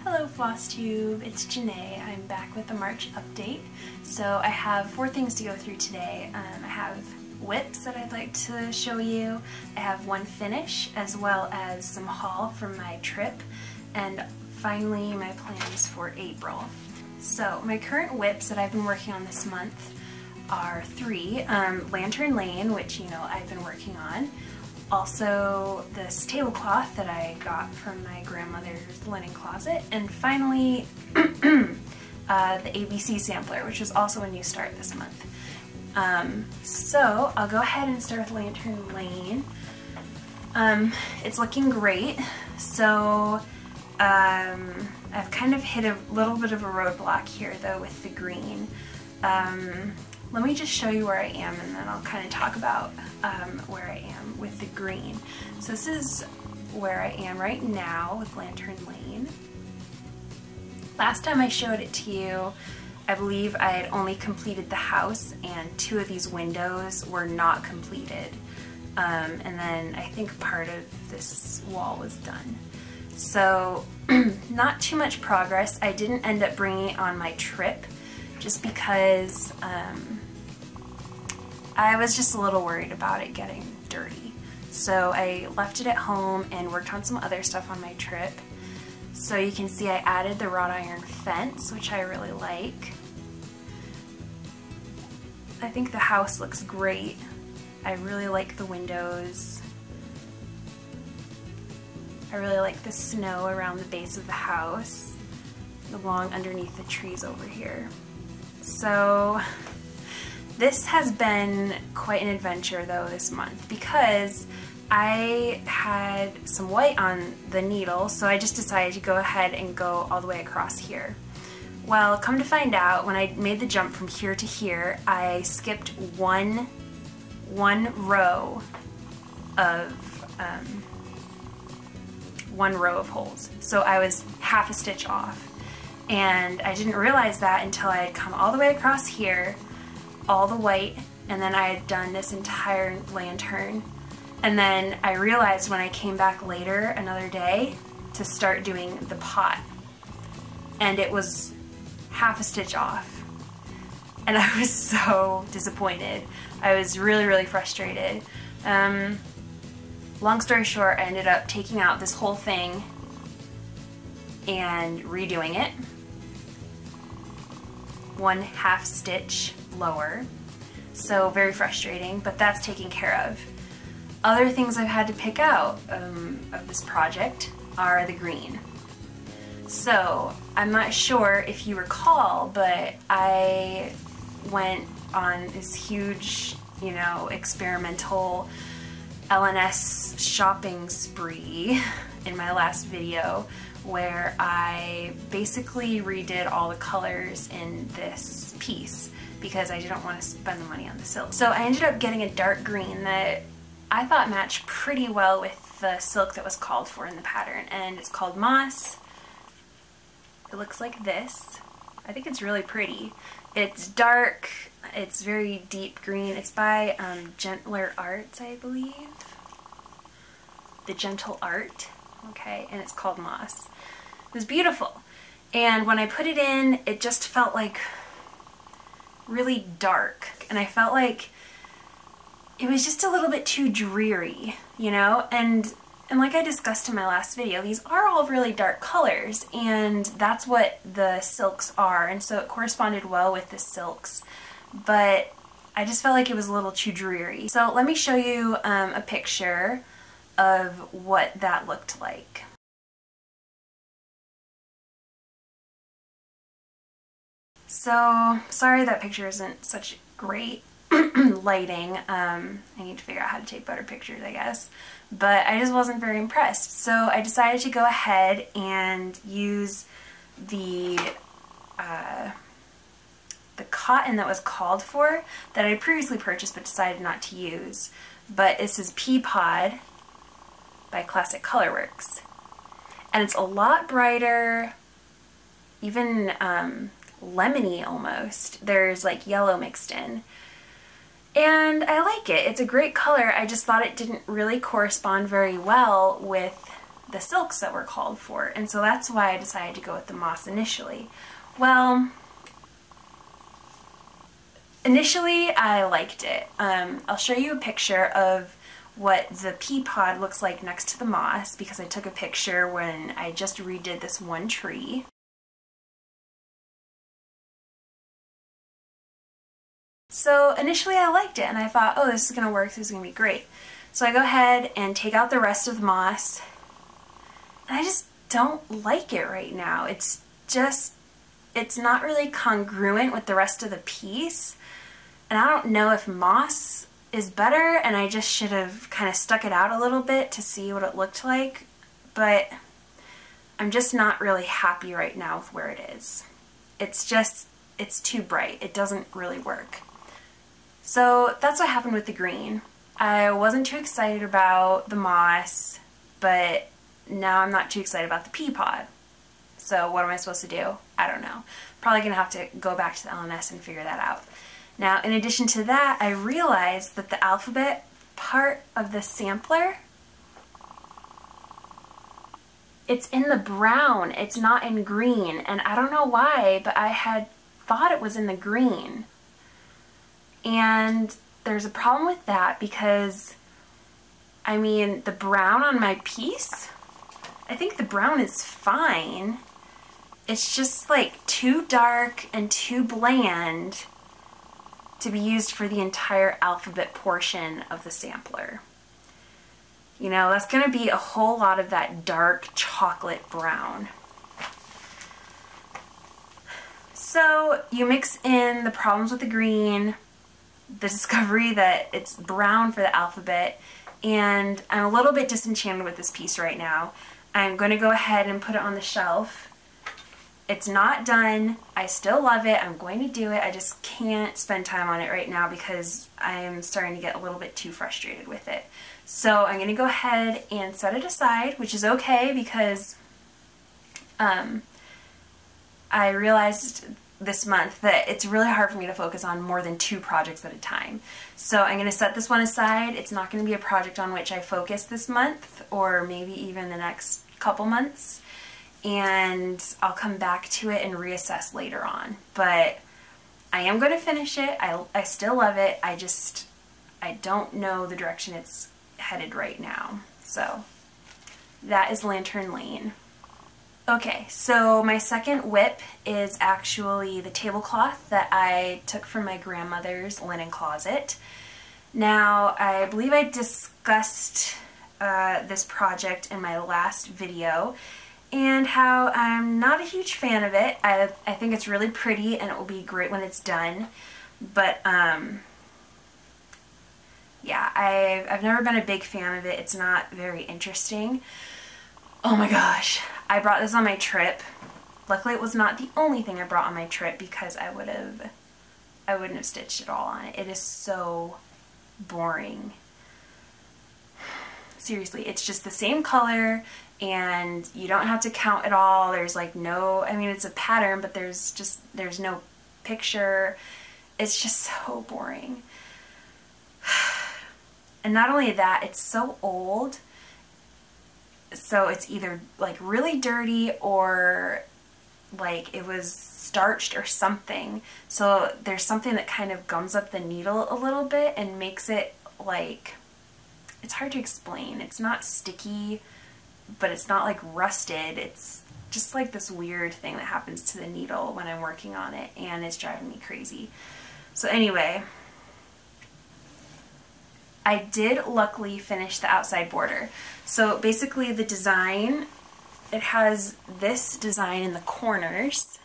Hello Floss Tube, it's Janae. I'm back with the March update. So I have 4 things to go through today. I have whips that I'd like to show you. I have one finish as well as some haul from my trip, and finally my plans for April. So my current whips that I've been working on this month are 3. Lantern Lane, which you know I've been working on. Also this tablecloth that I got from my grandmother's linen closet, and finally the ABC sampler, which is also a new start this month. So I'll go ahead and start with Lantern Lane. It's looking great. So I've kind of hit a little bit of a roadblock here though with the green. Let me just show you where I am, and then I'll kind of talk about where I am with the green. So this is where I am right now with Lantern Lane. Last time I showed it to you, I believe I had only completed the house and 2 of these windows were not completed. And then I think part of this wall was done. So not too much progress. I didn't end up bringing it on my trip just because I was just a little worried about it getting dirty. So I left it at home and worked on some other stuff on my trip. So you can see I added the wrought iron fence, which I really like. I think the house looks great. I really like the windows. I really like the snow around the base of the house, along underneath the trees over here. So this has been quite an adventure though this month, because I had some white on the needle, so I just decided to go ahead and go all the way across here. Well, come to find out, when I made the jump from here to here, I skipped one row of holes. So I was half a stitch off. And I didn't realize that until I had come all the way across here, all the white, and then I had done this entire lantern. And then I realized when I came back later another day to start doing the pot, and it was half a stitch off. And I was so disappointed. I was really frustrated. Long story short, I ended up taking out this whole thing and redoing it. 1/2 stitch lower. So very frustrating, but that's taken care of. Other things I've had to pick out of this project are the green. So I'm not sure if you recall, but I went on this huge, you know, experimental LNS shopping spree in my last video, where I basically redid all the colors in this piece because I didn't want to spend the money on the silk. So I ended up getting a dark green that I thought matched pretty well with the silk that was called for in the pattern, and it's called Moss. It looks like this. I think it's really pretty. It's dark, it's very deep green. It's by Gentler Arts, I believe. The Gentle Art, okay, and it's called Moss. It was beautiful, and when I put it in, it just felt like really dark, and I felt like it was just a little bit too dreary, you know, and like I discussed in my last video, these are all really dark colors, and that's what the silks are, and so it corresponded well with the silks, but I just felt like it was a little too dreary. So let me show you a picture of what that looked like. So sorry that picture isn't such great lighting. I need to figure out how to take better pictures, I guess. But I just wasn't very impressed. So I decided to go ahead and use the cotton that was called for, that I previously purchased but decided not to use. But this is Pea Pod by Classic Colorworks. And it's a lot brighter, even lemony almost. There's like yellow mixed in. And I like it. It's a great color. I just thought it didn't really correspond very well with the silks that were called for. And so that's why I decided to go with the moss initially. Well, initially I liked it. I'll show you a picture of what the pea pod looks like next to the moss, because I took a picture when I just redid this one tree. So initially I liked it and I thought, oh, this is going to work, this is going to be great. So I go ahead and take out the rest of the moss, and I just don't like it right now. It's not really congruent with the rest of the piece, and I don't know if moss is better and I just should have kind of stuck it out a little bit to see what it looked like, but I'm just not really happy right now with where it is. It's too bright. It doesn't really work. So that's what happened with the green. I wasn't too excited about the moss, but now I'm not too excited about the pea pod. So what am I supposed to do? I don't know. Probably gonna have to go back to the LNS and figure that out. Now, in addition to that, I realized that the alphabet part of the sampler, it's in the brown, it's not in green, and I don't know why, but I had thought it was in the green. And there's a problem with that because, I mean, the brown on my piece, I think the brown is fine. It's just like too dark and too bland to be used for the entire alphabet portion of the sampler. You know, that's going to be a whole lot of that dark chocolate brown. So you mix in the problems with the green, the discovery that it's brown for the alphabet, and I'm a little bit disenchanted with this piece right now. I'm going to go ahead and put it on the shelf. It's not done. I still love it. I'm going to do it. I just can't spend time on it right now because I'm starting to get a little bit too frustrated with it. So I'm going to go ahead and set it aside, which is okay because I realized this month that it's really hard for me to focus on more than 2 projects at a time. So I'm going to set this one aside. It's not going to be a project on which I focus this month or maybe even the next couple months, and I'll come back to it and reassess later on. But I am going to finish it. I still love it. I don't know the direction it's headed right now. So that is Lantern Lane. Okay, so my second whip is actually the tablecloth that I took from my grandmother's linen closet. Now, I believe I discussed this project in my last video and how I'm not a huge fan of it. I think it's really pretty and it will be great when it's done, but yeah, I've never been a big fan of it. It's not very interesting. Oh my gosh, I brought this on my trip. Luckily it was not the only thing I brought on my trip because I wouldn't have stitched it all on it. It is so boring. Seriously, it's just the same color and you don't have to count it all. There's like no, I mean it's a pattern, but there's no picture. It's just so boring. And not only that, it's so old. So it's either like really dirty or like it was starched or something. So there's something that kind of gums up the needle a little bit and makes it like, it's hard to explain. It's not sticky, but it's not like rusted. It's just like this weird thing that happens to the needle when I'm working on it, and it's driving me crazy. So anyway, I did luckily finish the outside border. So basically the design, it has this design in the corners.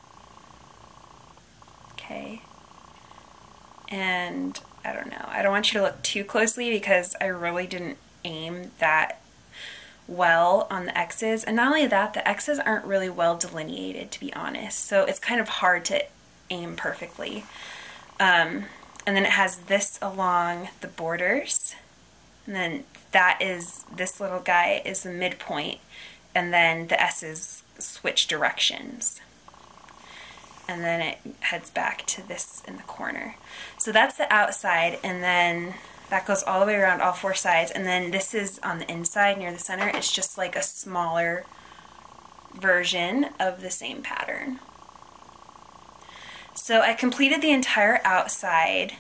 Okay. And I don't know, I don't want you to look too closely because I really didn't aim that well on the X's. And not only that, the X's aren't really well delineated, to be honest. So it's kind of hard to aim perfectly. And then it has this along the borders, and then this little guy is the midpoint, and then the S's switch directions. And then it heads back to this in the corner. So that's the outside, and then That goes all the way around all 4 sides, and then this is on the inside near the center. It's just like a smaller version of the same pattern. So I completed the entire outside.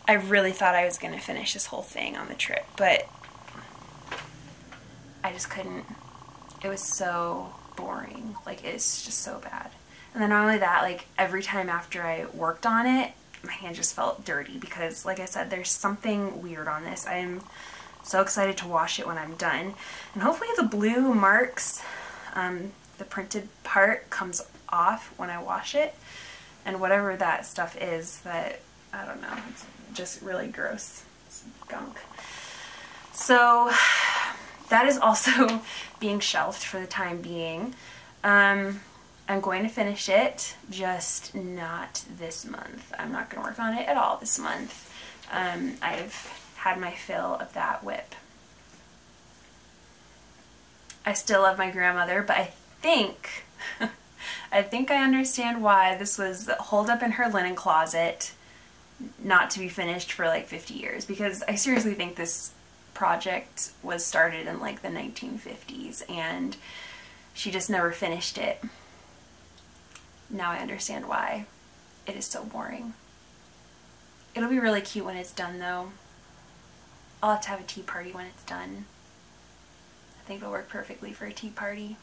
I really thought I was going to finish this whole thing on the trip, but I just couldn't. It was so boring. Like, it's just so bad. And then not only that, like, every time after I worked on it, my hand just felt dirty because, like I said, there's something weird on this. I am so excited to wash it when I'm done. And hopefully the blue marks, the printed part, comes off when I wash it. And whatever that stuff is that, I don't know, it's just really gross. It's gunk. So that is also being shelved for the time being. I'm going to finish it, just not this month. I'm not going to work on it at all this month. I've had my fill of that whip. I still love my grandmother, but I think I understand why this was holed up in her linen closet, not to be finished for like 50 years, because I seriously think this project was started in like the 1950s and she just never finished it. Now I understand why it is so boring. It'll be really cute when it's done though. I'll have to have a tea party when it's done. I think it'll work perfectly for a tea party.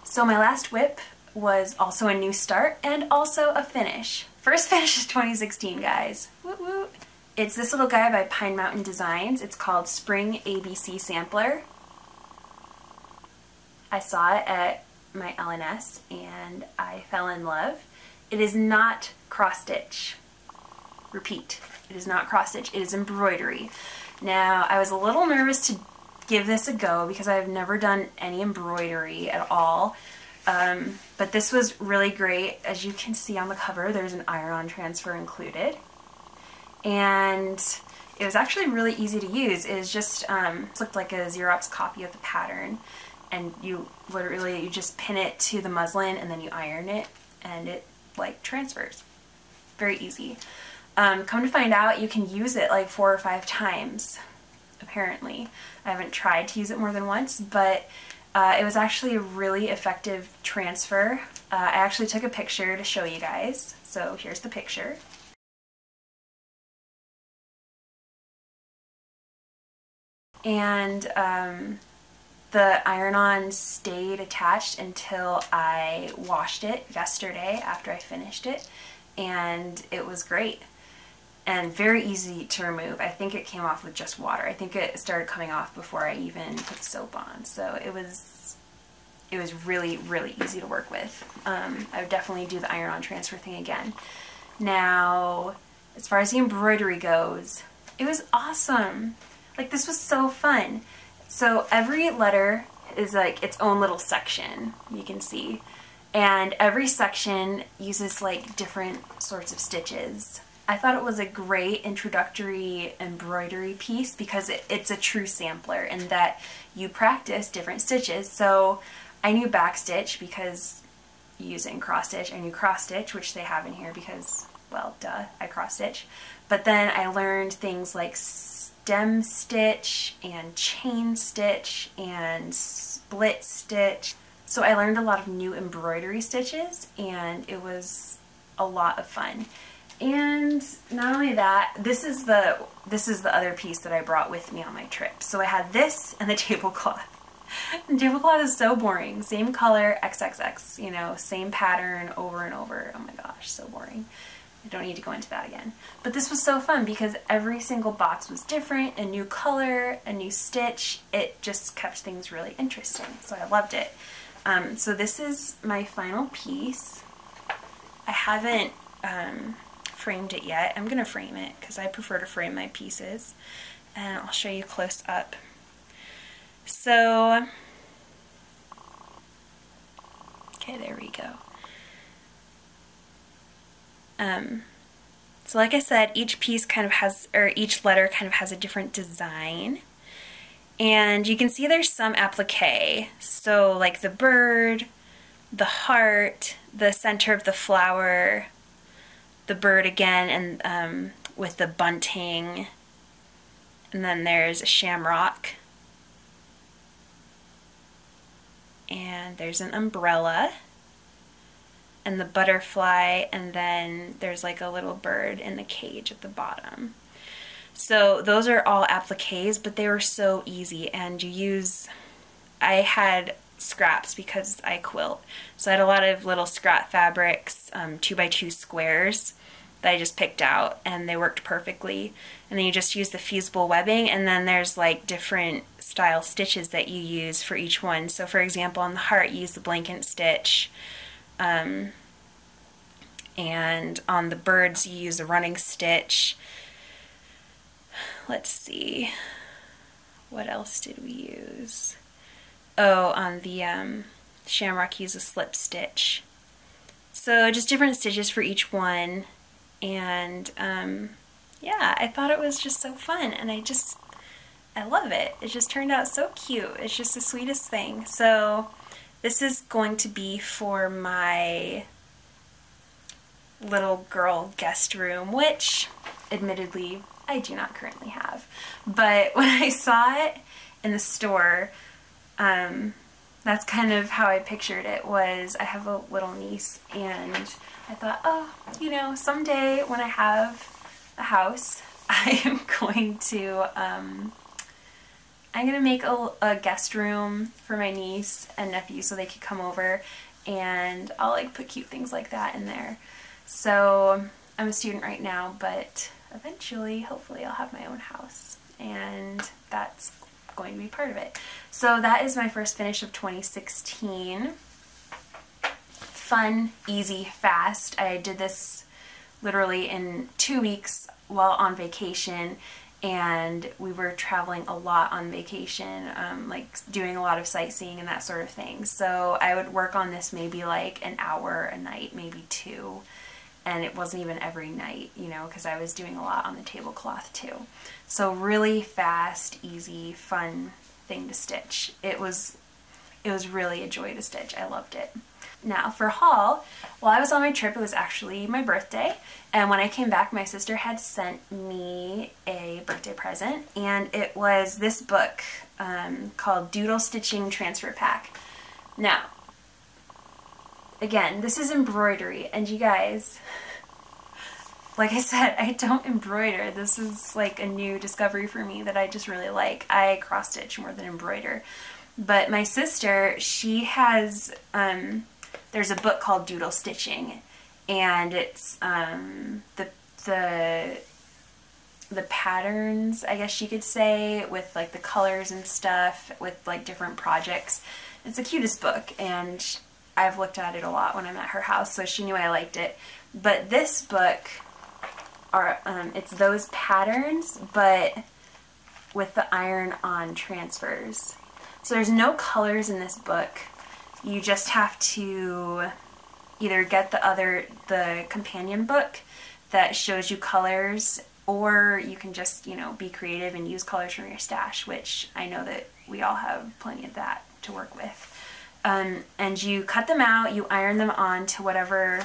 So my last whip was also a new start and also a finish. First finish is 2016, guys. Woot woot. It's this little guy by Pine Mountain Designs. It's called Spring ABC Sampler. I saw it at my LNS and I fell in love. It is not cross stitch. Repeat, it is not cross stitch, it is embroidery. Now, I was a little nervous to give this a go because I've never done any embroidery at all. But this was really great. As you can see on the cover, there's an iron-on transfer included. And it was actually really easy to use. It was just, it looked like a Xerox copy of the pattern. And you just pin it to the muslin and then you iron it and it like transfers. Very easy. Come to find out, you can use it like 4 or 5 times, apparently. I haven't tried to use it more than once, but it was actually a really effective transfer. I actually took a picture to show you guys, so here's the picture. And the iron-on stayed attached until I washed it yesterday after I finished it, and it was great and very easy to remove. I think it came off with just water. I think it started coming off before I even put soap on, so it was really, really easy to work with. I would definitely do the iron-on transfer thing again. Now, as far as the embroidery goes, it was awesome. Like, this was so fun. So every letter is like its own little section, you can see. And every section uses like different sorts of stitches. I thought it was a great introductory embroidery piece because it's a true sampler in that you practice different stitches. So I knew backstitch because you use it in cross stitch. I knew cross stitch, which they have in here because, well, duh, I cross stitch. But then I learned things like stem stitch and chain stitch and split stitch. So I learned a lot of new embroidery stitches and it was a lot of fun. And not only that, this is the other piece that I brought with me on my trip. So I had this and the tablecloth. The tablecloth is so boring. Same color, XXX, you know, same pattern over and over. Oh my gosh, so boring. I don't need to go into that again. But this was so fun because every single box was different, a new color, a new stitch. It just kept things really interesting, so I loved it. So this is my final piece. I haven't framed it yet. I'm gonna frame it because I prefer to frame my pieces, and I'll show you close up. So, okay, there we go. So like I said, each piece kind of has, or each letter kind of has a different design. And you can see there's some applique. So like the bird, the heart, the center of the flower, the bird again, and with the bunting, and then there's a shamrock, and there's an umbrella, and the butterfly, and then there's like a little bird in the cage at the bottom. So those are all appliques, but they were so easy, and I had scraps because I quilt. So I had a lot of little scrap fabrics, 2x2 squares that I just picked out, and they worked perfectly. And then you just use the fusible webbing, and then there's like different style stitches that you use for each one. So for example, on the heart you use the blanket stitch, and on the birds you use a running stitch. Let's see, what else did we use? Oh, on the shamrock you use a slip stitch. So just different stitches for each one, and yeah, I thought it was just so fun, and I love it. It just turned out so cute. It's just the sweetest thing. So this is going to be for my little girl guest room, which admittedly I do not currently have. But when I saw it in the store, that's kind of how I pictured it. Was I have a little niece, and I thought, oh, you know, someday when I have a house, I am going to make a guest room for my niece and nephew so they could come over, and I'll like put cute things like that in there. So I'm a student right now, but eventually, hopefully, I'll have my own house, and that's going to be part of it. So that is my first finish of 2016. Fun, easy, fast. I did this literally in 2 weeks while on vacation, and we were traveling a lot on vacation, like doing a lot of sightseeing and that sort of thing. So I would work on this maybe like an hour a night, maybe 2. And it wasn't even every night, you know, because I was doing a lot on the tablecloth too. So really fast, easy, fun thing to stitch. It was really a joy to stitch. I loved it. Now for haul, while I was on my trip, it was actually my birthday, and when I came back, my sister had sent me a birthday present, and it was this book called Doodle Stitching Transfer Pack. Now, again, this is embroidery, and you guys, like I said, I don't embroider. This is like a new discovery for me that I just really like. I cross stitch more than embroider. But my sister, she has, there's a book called Doodle Stitching, and it's the patterns, I guess you could say, with like the colors and stuff, with like different projects. It's the cutest book, and I've looked at it a lot when I'm at her house, so she knew I liked it. But this book, it's those patterns, but with the iron-on transfers. So there's no colors in this book. You just have to either get the companion book that shows you colors, or you can just, you know, be creative and use colors from your stash, which I know that we all have plenty of that to work with. And you cut them out, you iron them on to whatever,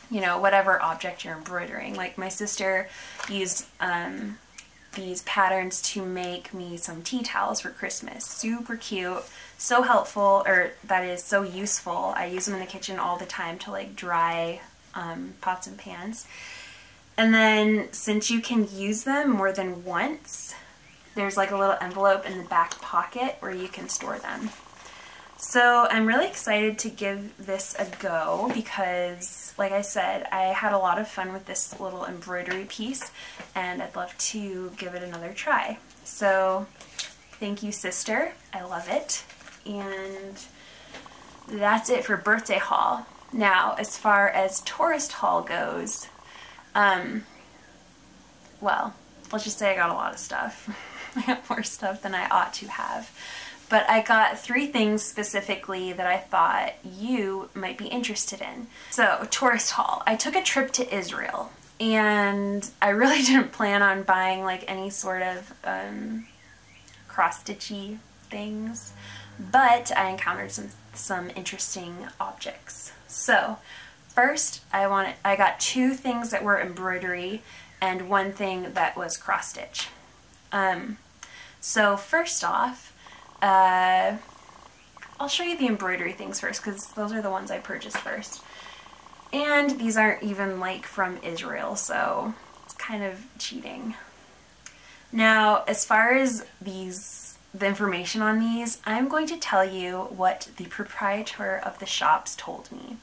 you know, whatever object you're embroidering. Like my sister used these patterns to make me some tea towels for Christmas. Super cute, so helpful, or that is so useful. I use them in the kitchen all the time to like dry pots and pans. And then since you can use them more than once, there's like a little envelope in the back pocket where you can store them. So I'm really excited to give this a go because, like I said, I had a lot of fun with this little embroidery piece, and I'd love to give it another try. So thank you, sister. I love it. And that's it for birthday haul. Now, as far as tourist haul goes, well, let's just say I got a lot of stuff. I got more stuff than I ought to have. But I got 3 things specifically that I thought you might be interested in. So, tourist haul. I took a trip to Israel, and I really didn't plan on buying like any sort of cross-stitchy things, but I encountered some interesting objects. So, first I got 2 things that were embroidery, and one thing that was cross stitch. So first off, I'll show you the embroidery things first because those are the ones I purchased first. And these aren't even like from Israel, so it's kind of cheating. Now, as far as the information on these, I'm going to tell you what the proprietor of the shops told me.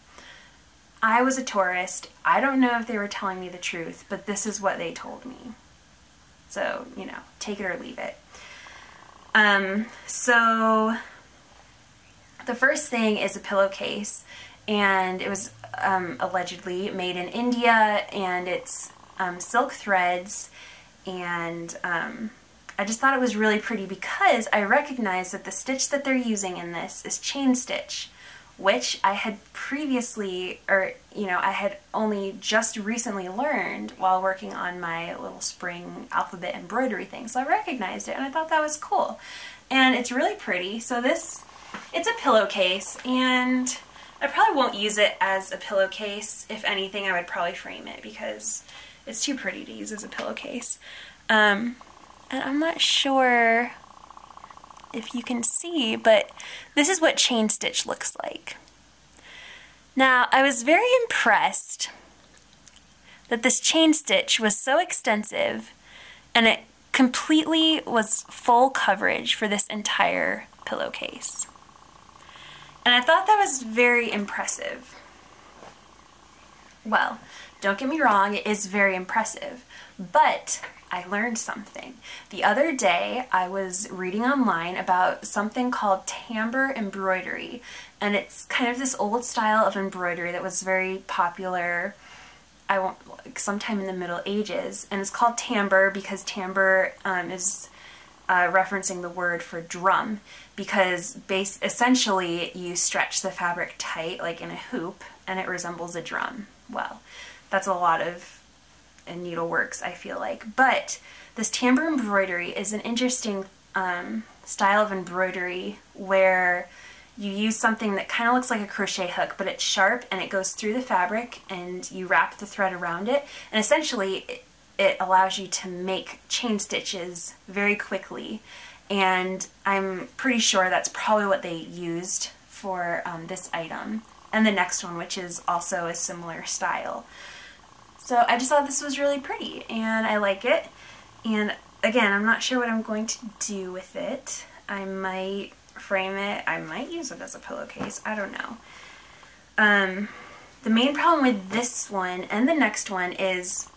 I was a tourist. I don't know if they were telling me the truth, but this is what they told me. So, you know, take it or leave it. So the first thing is a pillowcase, and it was allegedly made in India, and it's silk threads, and I just thought it was really pretty because I recognized that the stitch that they're using in this is chain stitch, which I had previously, or you know, I had only just recently learned while working on my little spring alphabet embroidery thing. So I recognized it and I thought that was cool. And it's really pretty. So it's a pillowcase, and I probably won't use it as a pillowcase. If anything, I would probably frame it because it's too pretty to use as a pillowcase. And I'm not sure if you can see, but this is what chain stitch looks like. Now, I was very impressed that this chain stitch was so extensive, and it completely was full coverage for this entire pillowcase. And I thought that was very impressive. Well, don't get me wrong, it is very impressive, but I learned something. The other day I was reading online about something called Tambour embroidery, and it's kind of this old style of embroidery that was very popular sometime in the Middle Ages, and it's called Tambour because Tambour is referencing the word for drum, because essentially you stretch the fabric tight like in a hoop and it resembles a drum. Well, that's a lot of needleworks, I feel like. But this Tambour embroidery is an interesting style of embroidery where you use something that kind of looks like a crochet hook, but it's sharp and it goes through the fabric, and you wrap the thread around it, and essentially it allows you to make chain stitches very quickly. And I'm pretty sure that's probably what they used for this item and the next one, which is also a similar style. So I just thought this was really pretty, and I like it. And again, I'm not sure what I'm going to do with it. I might frame it. I might use it as a pillowcase. I don't know. The main problem with this one and the next one is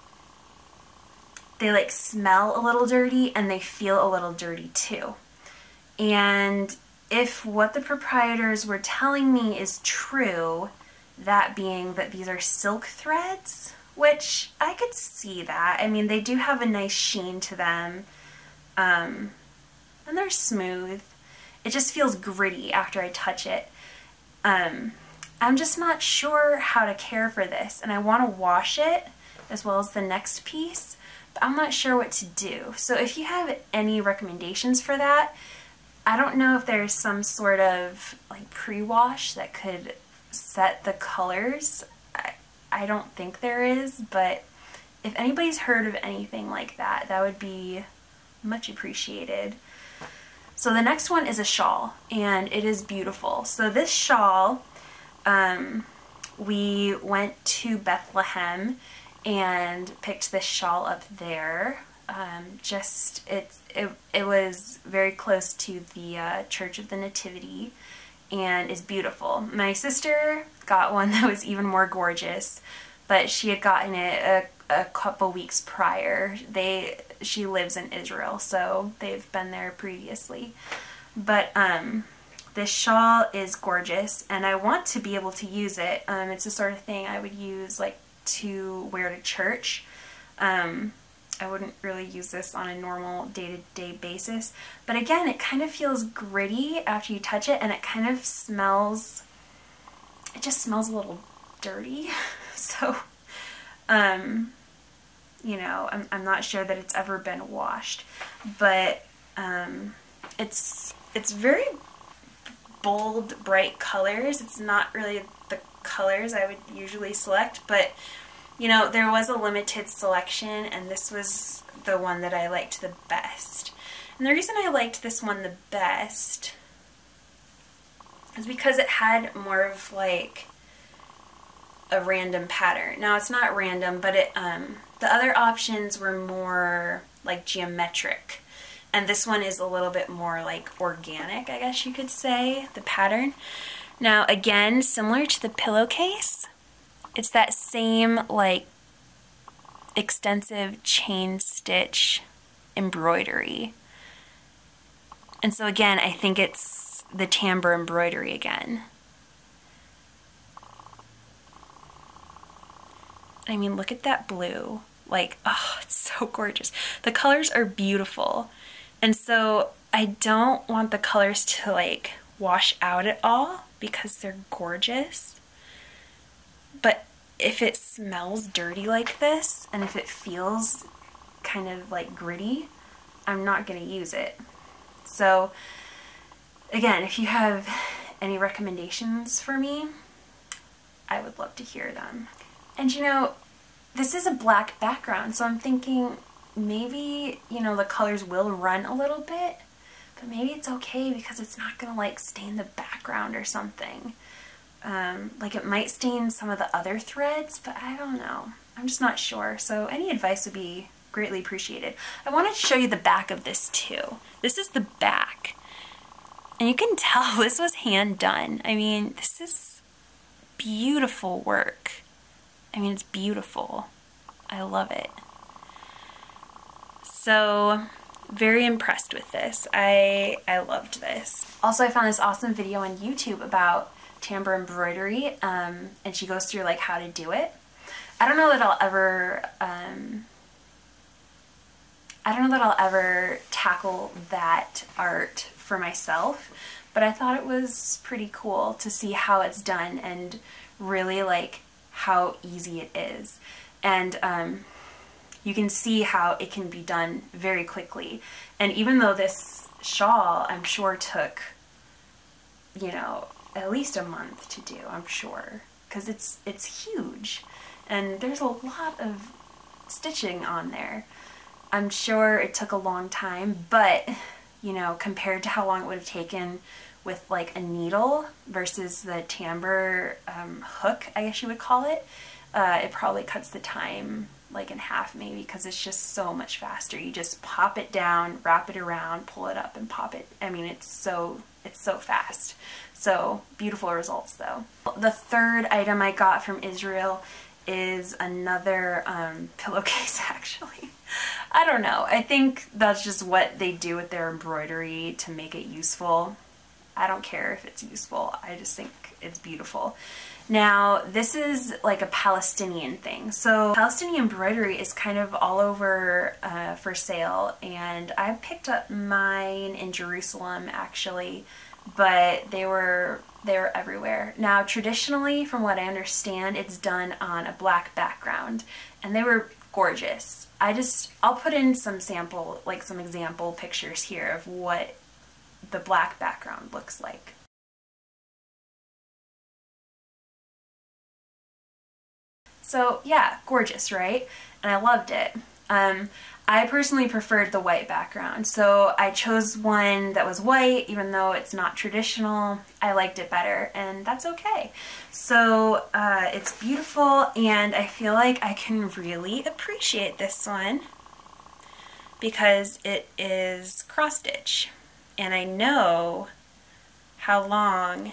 they like smell a little dirty and they feel a little dirty too. And if what the proprietors were telling me is true, that being that these are silk threads, which I could see that. I mean, they do have a nice sheen to them, and they're smooth. It just feels gritty after I touch it. I'm just not sure how to care for this, and I want to wash it as well as the next piece, but I'm not sure what to do. So if you have any recommendations for that, I don't know if there's some sort of like pre-wash that could set the colors. I don't think there is, but if anybody's heard of anything like that, that would be much appreciated. So the next one is a shawl, and it is beautiful. So this shawl, we went to Bethlehem and picked this shawl up there. It was very close to the Church of the Nativity, and is beautiful. My sister got one that was even more gorgeous, but she had gotten it a couple weeks prior. She lives in Israel, so they've been there previously. But this shawl is gorgeous, and I want to be able to use it. It's the sort of thing I would use like to wear to church. I wouldn't really use this on a normal day-to-day basis, but again, it kind of feels gritty after you touch it, and it kind of smells, it just smells a little dirty. So, you know, I'm not sure that it's ever been washed, but it's very bold, bright colors. It's not really the colors I would usually select, but You know, there was a limited selection, and this was the one that I liked the best. And the reason I liked this one the best is because it had more of like a random pattern. Now it's not random, but the other options were more like geometric. And this one is a little bit more like organic, I guess you could say, the pattern. Now again, similar to the pillowcase, it's that same like extensive chain stitch embroidery. And so again, I think it's the Tambour embroidery again. I mean, look at that blue. Like, oh, it's so gorgeous. The colors are beautiful. And so I don't want the colors to like wash out at all because they're gorgeous. But if it smells dirty like this, and if it feels kind of like gritty, I'm not going to use it. So again, if you have any recommendations for me, I would love to hear them. And you know, this is a black background, so I'm thinking maybe, you know, the colors will run a little bit, but maybe it's okay because it's not gonna like stain the background or something. Like it might stain some of the other threads, but I don't know. I'm just not sure. So any advice would be greatly appreciated. I wanted to show you the back of this too. This is the back. And you can tell this was hand done. I mean, this is beautiful work. I mean, it's beautiful. I love it. So, very impressed with this. I loved this. Also, I found this awesome video on YouTube about Tambour embroidery, and she goes through like how to do it. I don't know that I'll ever tackle that art for myself, but I thought it was pretty cool to see how it's done and really like how easy it is. And you can see how it can be done very quickly. And even though this shawl, I'm sure took, you know, at least a month to do, I'm sure, because it's huge and there's a lot of stitching on there. I'm sure it took a long time, but you know, compared to how long it would have taken with like a needle versus the Tambour hook, I guess you would call it, it probably cuts the time like in half maybe, because it's just so much faster. You just pop it down, wrap it around, pull it up and pop it. I mean, it's so fast. So beautiful results though. The third item I got from Israel is another pillowcase actually. I don't know. I think that's just what they do with their embroidery to make it useful. I don't care if it's useful. I just think it's beautiful. Now, this is like a Palestinian thing. So Palestinian embroidery is kind of all over for sale, and I picked up mine in Jerusalem actually, but they were everywhere. Now, traditionally, from what I understand, it's done on a black background, and they were gorgeous. I'll put in some example pictures here of what the black background looks like. So yeah, gorgeous, right? And I loved it. I personally preferred the white background, so I chose one that was white, even though it's not traditional. I liked it better, and that's okay. So it's beautiful, and I feel like I can really appreciate this one because it is cross stitch, and I know how long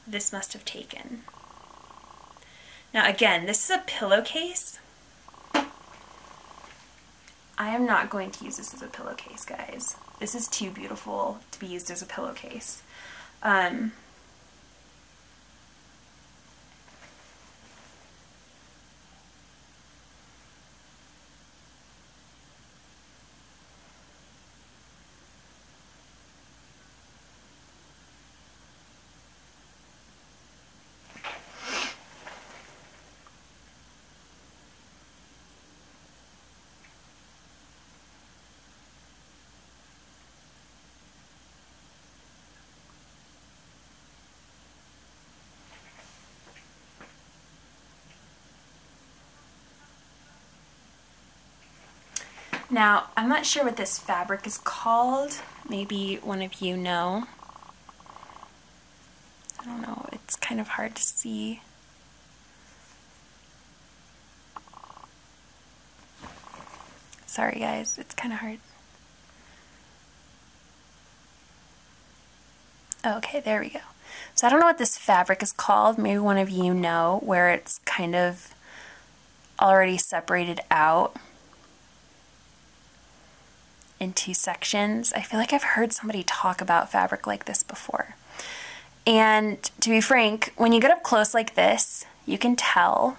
this must have taken. Now again, this is a pillowcase. I am not going to use this as a pillowcase, guys. This is too beautiful to be used as a pillowcase. Now, I'm not sure what this fabric is called. Maybe one of you know. I don't know, it's kind of hard to see. Sorry guys, it's kind of hard. Okay, there we go. So I don't know what this fabric is called. Maybe one of you know, where it's kind of already separated out into sections. I feel like I've heard somebody talk about fabric like this before. And to be frank, when you get up close like this, you can tell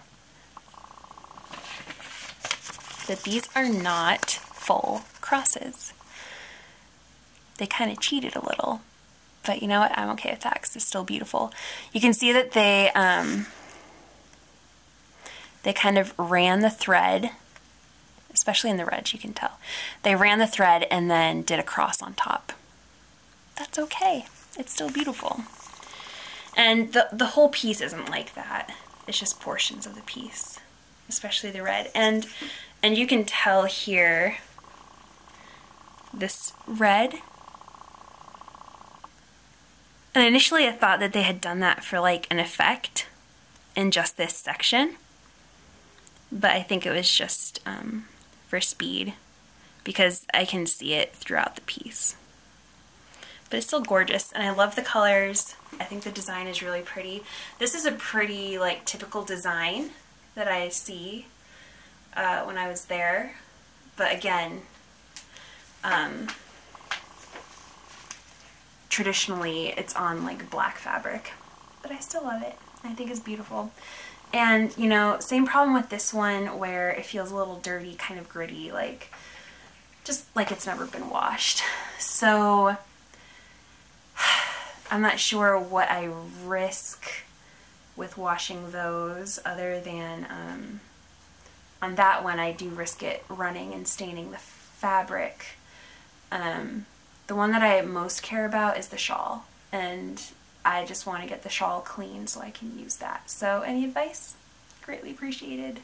that these are not full crosses. They kind of cheated a little, but you know what? I'm okay with that because it's still beautiful. You can see that they kind of ran the thread, especially in the red, you can tell. They ran the thread and then did a cross on top. That's okay. It's still beautiful. And the whole piece isn't like that. It's just portions of the piece, especially the red. And you can tell here, this red. And initially I thought that they had done that for like an effect in just this section. But I think it was just for speed, because I can see it throughout the piece. But it's still gorgeous, and I love the colors. I think the design is really pretty. This is a pretty like typical design that I see when I was there, but again, traditionally it's on like black fabric, but I still love it. I think it's beautiful. And you know, same problem with this one where it feels a little dirty, kind of gritty, like just like it's never been washed. So I'm not sure what I risk with washing those, other than on that one I do risk it running and staining the fabric. The one that I most care about is the shawl, and I just want to get the shawl clean so I can use that. So any advice? Greatly appreciated.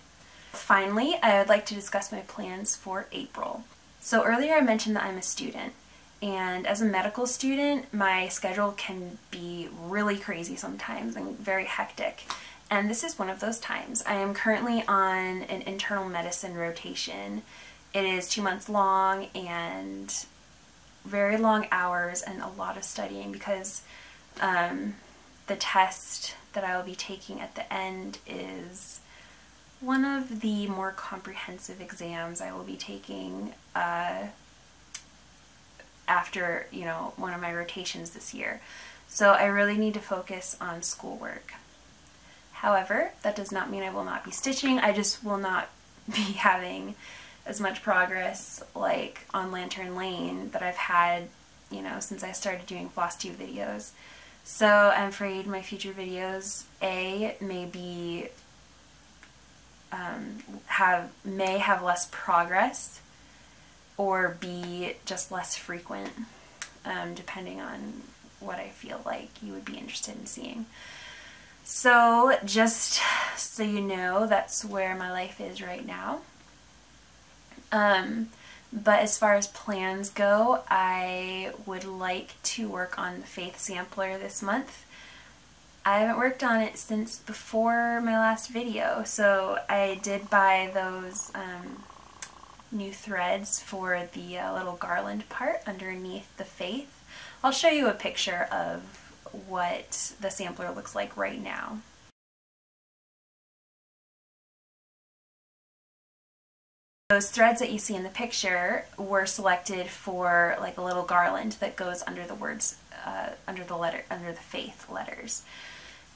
Finally, I would like to discuss my plans for April. So earlier I mentioned that I'm a student, and as a medical student my schedule can be really crazy sometimes and very hectic. And this is one of those times. I am currently on an internal medicine rotation. It is 2 months long and very long hours and a lot of studying, because the test that I will be taking at the end is one of the more comprehensive exams I will be taking after, you know, one of my rotations this year. So I really need to focus on schoolwork. However, that does not mean I will not be stitching. I just will not be having as much progress like on Lantern Lane that I've had, you know, since I started doing floss tube videos. So I'm afraid my future videos, A, may have less progress, or B, just less frequent, depending on what I feel like you would be interested in seeing. So just so you know, that's where my life is right now. But as far as plans go, I would like to work on the Faith sampler this month. I haven't worked on it since before my last video, so I did buy those new threads for the little garland part underneath the Faith. I'll show you a picture of what the sampler looks like right now. Those threads that you see in the picture were selected for like a little garland that goes under the words, under the Faith letters,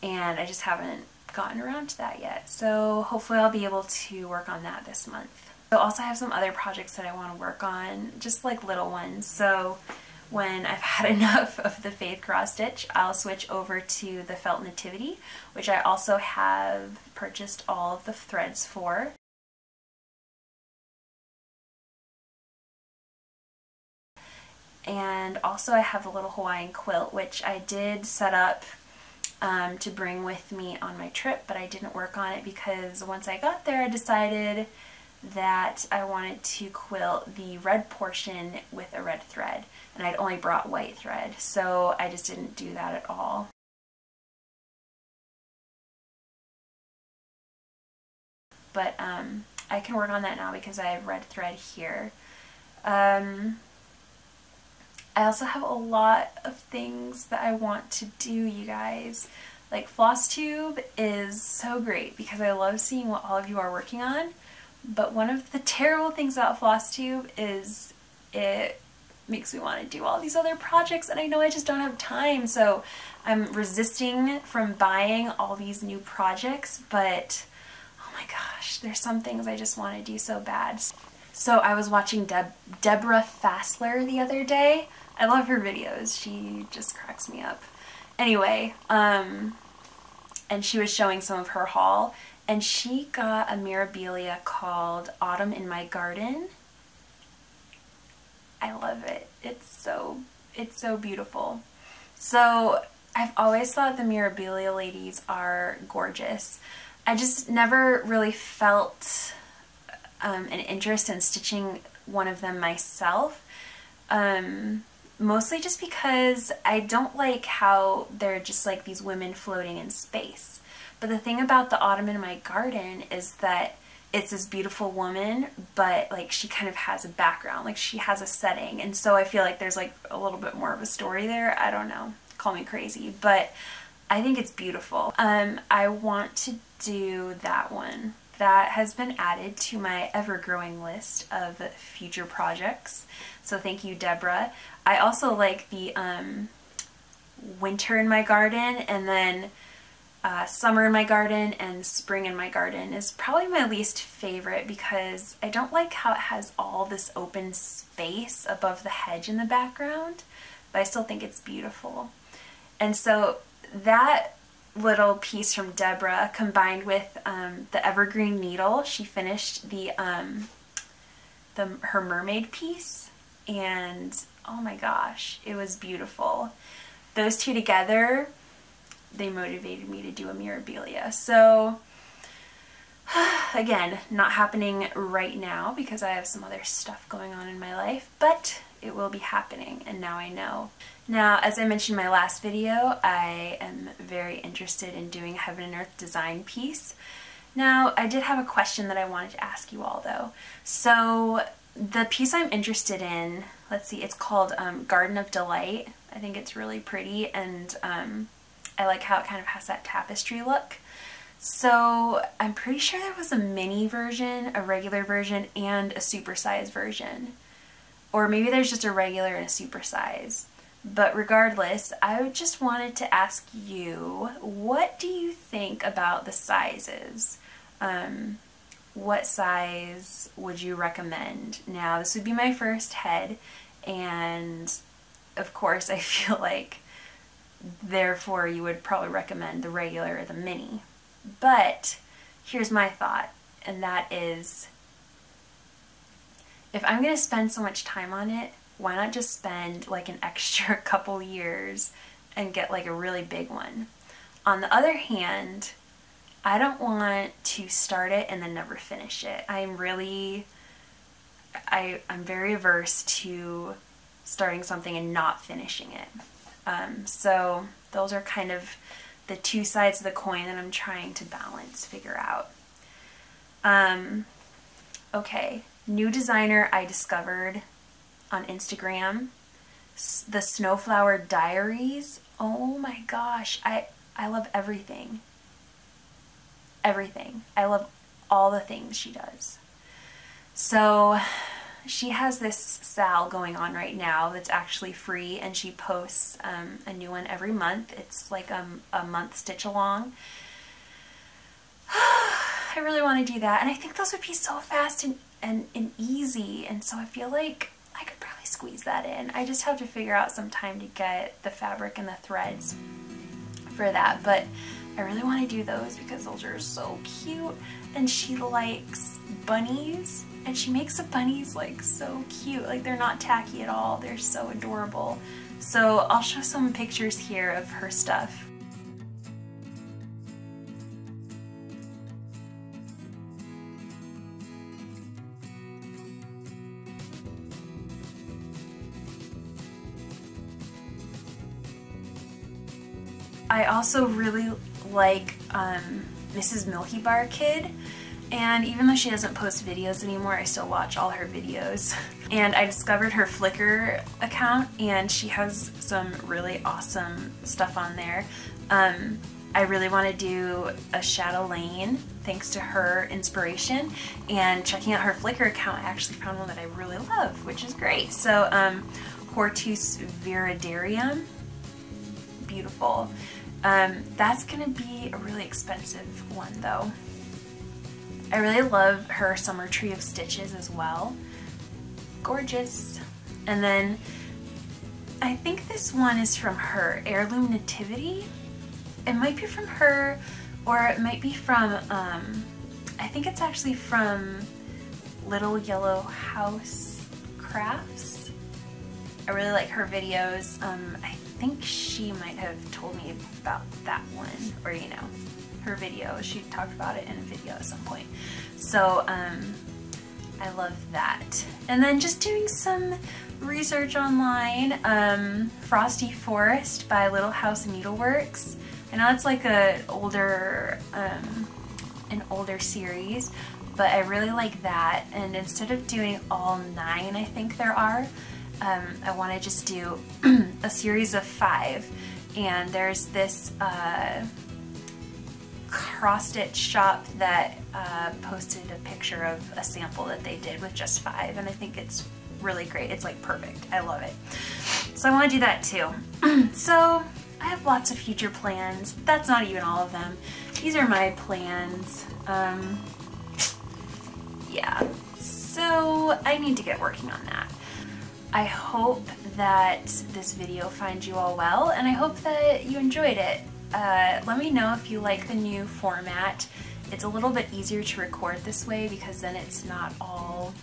and I just haven't gotten around to that yet. So hopefully I'll be able to work on that this month. I also have some other projects that I want to work on, just like little ones. So when I've had enough of the Faith cross stitch, I'll switch over to the felt nativity, which I also have purchased all of the threads for. And also I have a little Hawaiian quilt, which I did set up to bring with me on my trip, but I didn't work on it because once I got there I decided that I wanted to quilt the red portion with a red thread, and I'd only brought white thread, so I just didn't do that at all. But I can work on that now because I have red thread here. I also have a lot of things that I want to do, you guys. Like FlossTube is so great because I love seeing what all of you are working on, but one of the terrible things about FlossTube is it makes me want to do all these other projects, and I know I just don't have time, so I'm resisting from buying all these new projects, but oh my gosh, there's some things I just want to do so bad. So I was watching Debra Fassler the other day. I love her videos. She just cracks me up. Anyway, and she was showing some of her haul, and she got a mirabilia called Autumn in My Garden. I love it. It's so beautiful. So I've always thought the mirabilia ladies are gorgeous. I just never really felt an interest in stitching one of them myself. Mostly just because I don't like how they're just like these women floating in space. But the thing about the Autumn in My Garden is that it's this beautiful woman, but like she kind of has a background, like she has a setting, and so I feel like there's like a little bit more of a story there. I don't know, call me crazy, but I think it's beautiful. I want to do that one. That has been added to my ever-growing list of future projects, so thank you, Debra. I also like the Winter in My Garden, and then Summer in My Garden and Spring in My Garden is probably my least favorite because I don't like how it has all this open space above the hedge in the background, but I still think it's beautiful. And so that little piece from Debra combined with the Evergreen Needle, she finished her mermaid piece, and oh my gosh, it was beautiful. Those two together, they motivated me to do a mirabilia. So again, not happening right now because I have some other stuff going on in my life, but it will be happening, and now I know. Now, as I mentioned in my last video, I am very interested in doing a Heaven and Earth design piece. Now, I did have a question that I wanted to ask you all though. So the piece I'm interested in, let's see, it's called Garden of Delight. I think it's really pretty, and I like how it kind of has that tapestry look. So I'm pretty sure there was a mini version, a regular version, and a supersize version. Or maybe there's just a regular and a supersize. But regardless, I just wanted to ask you, what do you think about the sizes? What size would you recommend? Now, this would be my first head, and of course I feel like therefore you would probably recommend the regular or the mini. But here's my thought, and that is, if I'm going to spend so much time on it, why not just spend like an extra couple years and get like a really big one? On the other hand, I don't want to start it and then never finish it. I'm very averse to starting something and not finishing it. So those are kind of the two sides of the coin that I'm trying to balance, figure out. Okay, new designer I discovered on Instagram, the Snowflower Diaries. Oh my gosh, I love everything. Everything. I love all the things she does. So she has this sale going on right now that's actually free, and she posts a new one every month. It's like a month stitch along. I really want to do that, and I think those would be so fast and easy, and so I feel like I could probably squeeze that in. I just have to figure out some time to get the fabric and the threads for that, but I really want to do those because those are so cute, and she likes bunnies, and she makes the bunnies like so cute. Like, they're not tacky at all, they're so adorable. So I'll show some pictures here of her stuff. I also really like MrsMilkyBarKid, and even though she doesn't post videos anymore, I still watch all her videos. And I discovered her Flickr account, and she has some really awesome stuff on there. I really want to do a Chatelaine thanks to her inspiration, and checking out her Flickr account, I actually found one that I really love, which is great. So Hortus Viridarium, beautiful. That's gonna be a really expensive one though. I really love her Summer Tree of Stitches as well. Gorgeous. And then I think this one is from her, Heirloom Nativity. It might be from her, or it might be from, I think it's actually from Little Yellow House Crafts. I really like her videos. I think she might have told me about that one, or you know, her video. She talked about it in a video at some point. So I love that. And then just doing some research online, Frosty Forest by Little House Needleworks. I know it's like an older series, but I really like that. And instead of doing all 9, I think there are, I want to just do a series of 5. And there's this cross-stitch shop that posted a picture of a sample that they did with just 5, and I think it's really great. It's like perfect. I love it. So I want to do that too. So I have lots of future plans. That's not even all of them. These are my plans. Yeah, so I need to get working on that. I hope that this video finds you all well, and I hope that you enjoyed it. Let me know if you like the new format. It's a little bit easier to record this way because then it's not all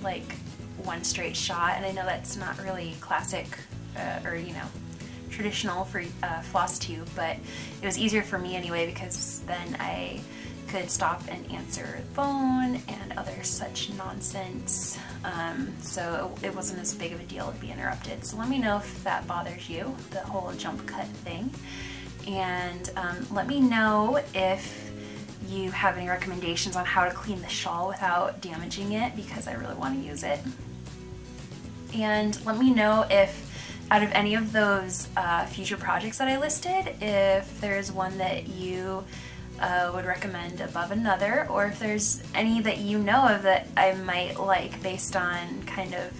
like one straight shot, and I know that's not really classic or you know, traditional for floss tube, but it was easier for me anyway because then I could stop and answer the phone and other such nonsense, so it wasn't as big of a deal to be interrupted. So let me know if that bothers you, the whole jump cut thing, and let me know if you have any recommendations on how to clean the shawl without damaging it, because I really want to use it. And let me know if out of any of those future projects that I listed, if there's one that you would recommend above another, or if there's any that you know of that I might like based on kind of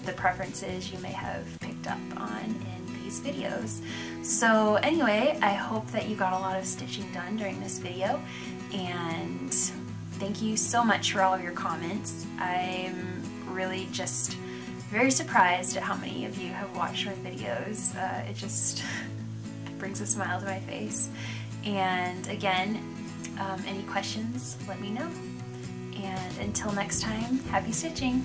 the preferences you may have picked up on in these videos. So anyway, I hope that you got a lot of stitching done during this video, and thank you so much for all of your comments. I'm really just very surprised at how many of you have watched my videos. It just brings a smile to my face. And again, any questions, let me know. And until next time, happy stitching!